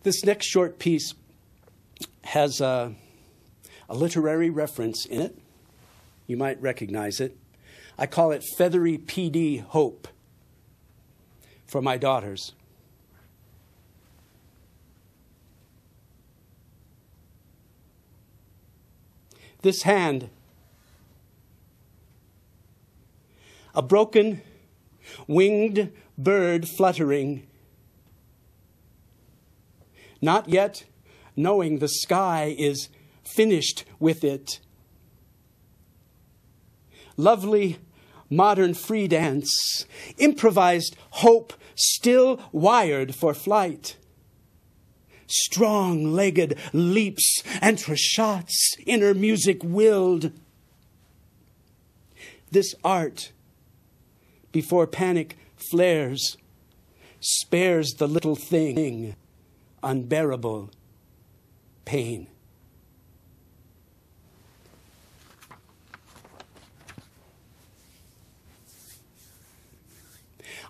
This next short piece has a literary reference in it. You might recognize it. I call it Feathery PD Hope for my daughters. This hand, a broken, winged bird fluttering, not yet knowing the sky is finished with it. Lovely modern free dance, improvised hope still wired for flight. Strong-legged leaps, entre-shots, inner music willed. This art, before panic flares, spares the little thing unbearable pain.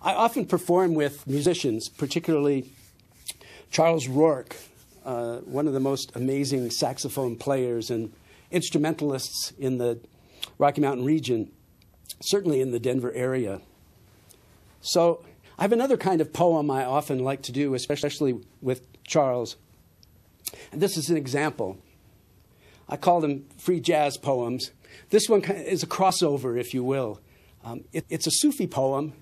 I often perform with musicians, particularly Charles Rourke, one of the most amazing saxophone players and instrumentalists in the Rocky Mountain region, certainly in the Denver area. So I have another kind of poem I often like to do, especially with Charles. And this is an example. I call them free jazz poems. This one is a crossover, if you will. It's a Sufi poem,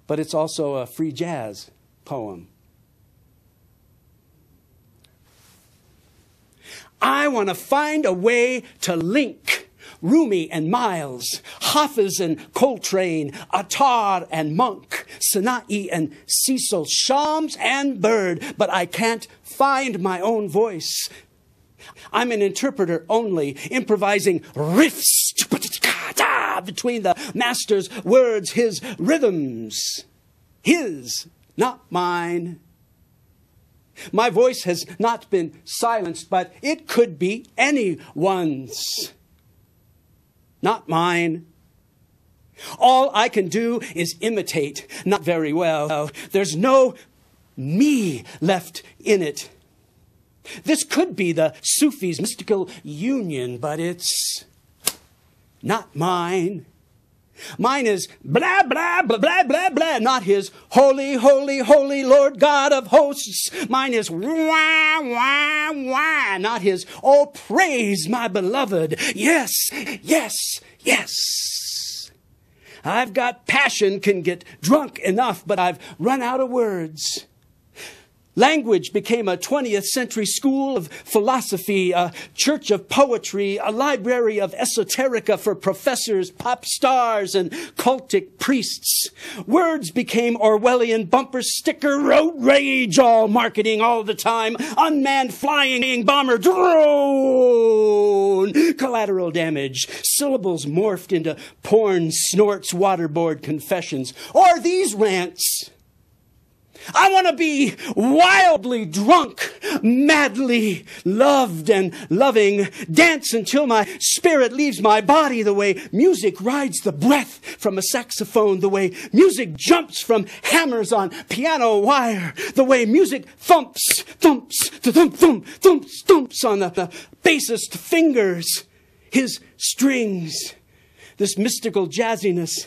but it's also a free jazz poem. I want to find a way to link Rumi and Miles, Hafiz and Coltrane, Attar and Monk, Sana'i and Cecil, Shams and Bird, but I can't find my own voice. I'm an interpreter only, improvising riffs between the master's words, his rhythms. His, not mine. My voice has not been silenced, but it could be anyone's. Not mine. All I can do is imitate, not very well. There's no me left in it. This could be the Sufi's mystical union, but it's not mine. Mine is blah, blah, blah, blah, blah, blah, not his holy, holy, holy Lord God of hosts. Mine is wah, wah, wah, not his, oh, praise my beloved. Yes, yes, yes. I've got passion, can get drunk enough, but I've run out of words. Language became a 20th century school of philosophy, a church of poetry, a library of esoterica for professors, pop stars, and cultic priests. Words became Orwellian bumper sticker, road rage, all marketing all the time, unmanned flying bomber, drone, collateral damage. Syllables morphed into porn snorts, waterboard confessions, or these rants. I want to be wildly drunk, madly loved and loving, dance until my spirit leaves my body, the way music rides the breath from a saxophone, the way music jumps from hammers on piano wire, the way music thumps, thumps, thump, thump, thumps, thumps on the bassist fingers, his strings. This mystical jazziness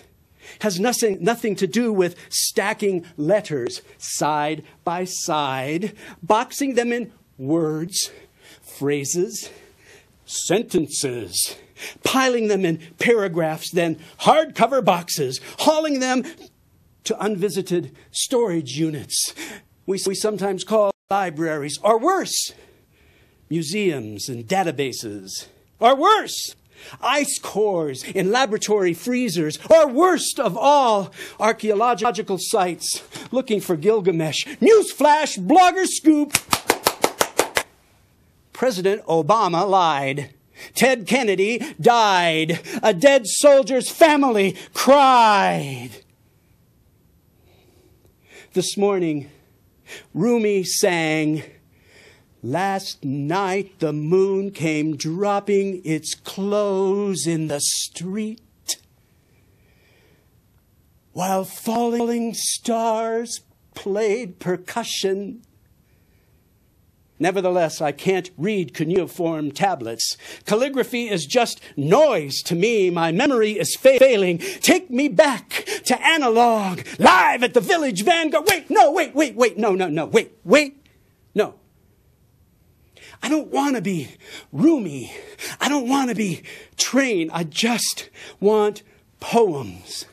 has nothing to do with stacking letters side by side, boxing them in words, phrases, sentences, piling them in paragraphs, then hardcover boxes, hauling them to unvisited storage units we sometimes call libraries, or worse, museums and databases, or worse, ice cores in laboratory freezers, or worst of all, archaeological sites looking for Gilgamesh. Newsflash, blogger scoop. President Obama lied. Ted Kennedy died. A dead soldier's family cried. This morning, Rumi sang, "Last night the moon came dropping its clothes in the street, while falling stars played percussion Nevertheless, I can't read cuneiform tablets. Calligraphy is just noise to me. My memory is failing. Take me back to analog, live at the Village Vanguard. Wait, no. I don't want to be Rumi. I don't want to be trained. I just want poems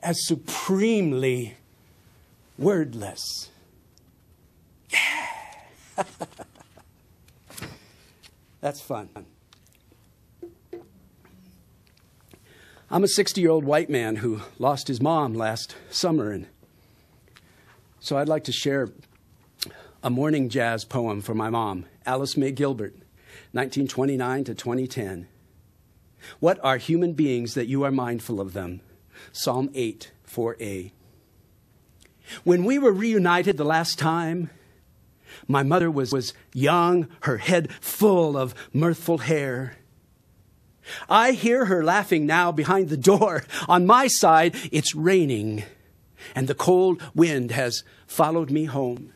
as supremely wordless. Yeah. That's fun. I'm a 60-year-old white man who lost his mom last summer, and so I'd like to share a morning jazz poem for my mom, Alice May Gilbert, 1929 to 2010. What are human beings that you are mindful of them? Psalm 8, 4a. When we were reunited the last time, my mother was young, her head full of mirthful hair. I hear her laughing now behind the door. On my side, it's raining, and the cold wind has followed me home.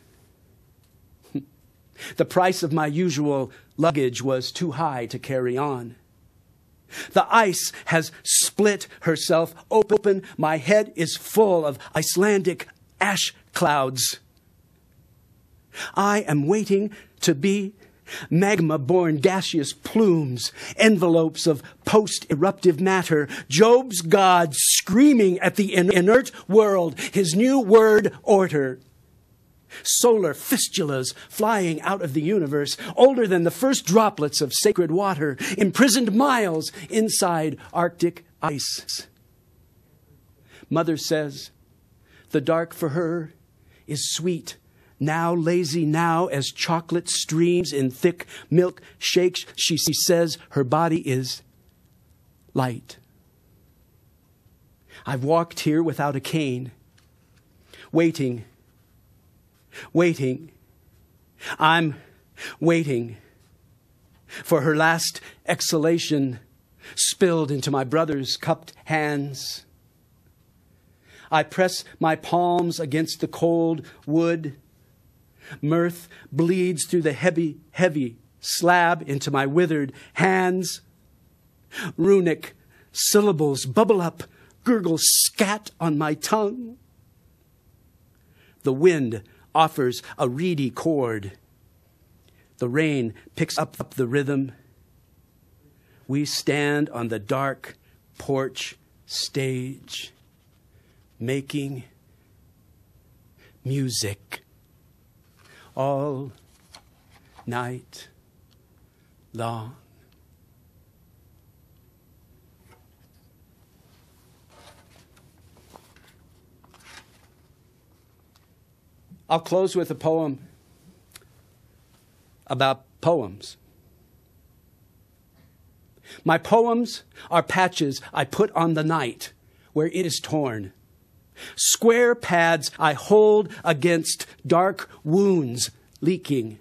The price of my usual luggage was too high to carry on. The ice has split herself open. My head is full of Icelandic ash clouds. I am waiting to be magma-born gaseous plumes, envelopes of post-eruptive matter, Job's God screaming at the inert world, his new word order. Solar fistulas flying out of the universe, older than the first droplets of sacred water, imprisoned miles inside Arctic ice. Mother says the dark for her is sweet, now lazy now as chocolate streams in thick milk shakes. She says her body is light. I've walked here without a cane, waiting. I'm waiting for her last exhalation spilled into my brother's cupped hands. I press my palms against the cold wood. Mirth bleeds through the heavy slab into my withered hands. Runic syllables bubble up, gurgle scat on my tongue. The wind offers a reedy chord. The rain picks up the rhythm. We stand on the dark porch stage, making music all night long. I'll close with a poem about poems. My poems are patches I put on the night where it is torn. Square pads I hold against dark wounds leaking.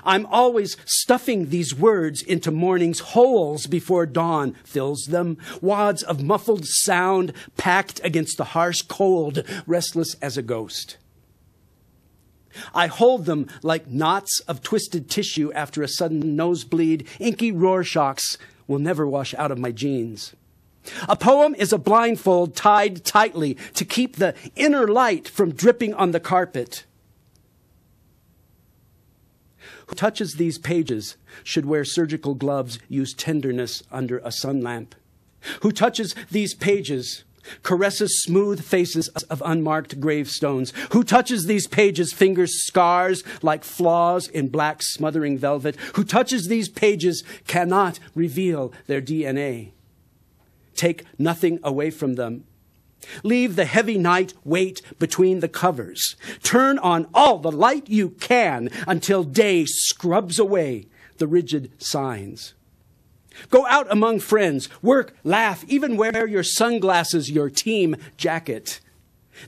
I'm always stuffing these words into morning's holes before dawn fills them. Wads of muffled sound packed against the harsh cold, restless as a ghost. I hold them like knots of twisted tissue after a sudden nosebleed. Inky Rorschachs will never wash out of my jeans. A poem is a blindfold tied tightly to keep the inner light from dripping on the carpet. Who touches these pages should wear surgical gloves, use tenderness under a sun lamp. Who touches these pages caresses smooth faces of unmarked gravestones. Who touches these pages fingers scars like flaws in black smothering velvet. Who touches these pages cannot reveal their DNA. Take nothing away from them. Leave the heavy night wait between the covers. Turn on all the light you can until day scrubs away the rigid signs. Go out among friends, work, laugh, even wear your sunglasses, your team jacket.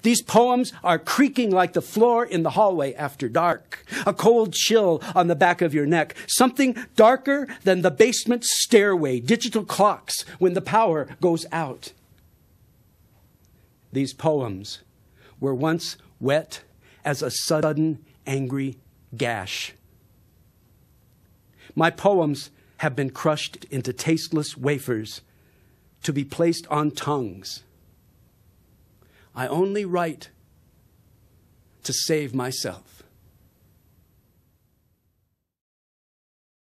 These poems are creaking like the floor in the hallway after dark. A cold chill on the back of your neck. Something darker than the basement stairway. Digital clocks when the power goes out. These poems were once wet as a sudden angry gash. My poems have been crushed into tasteless wafers to be placed on tongues. I only write to save myself.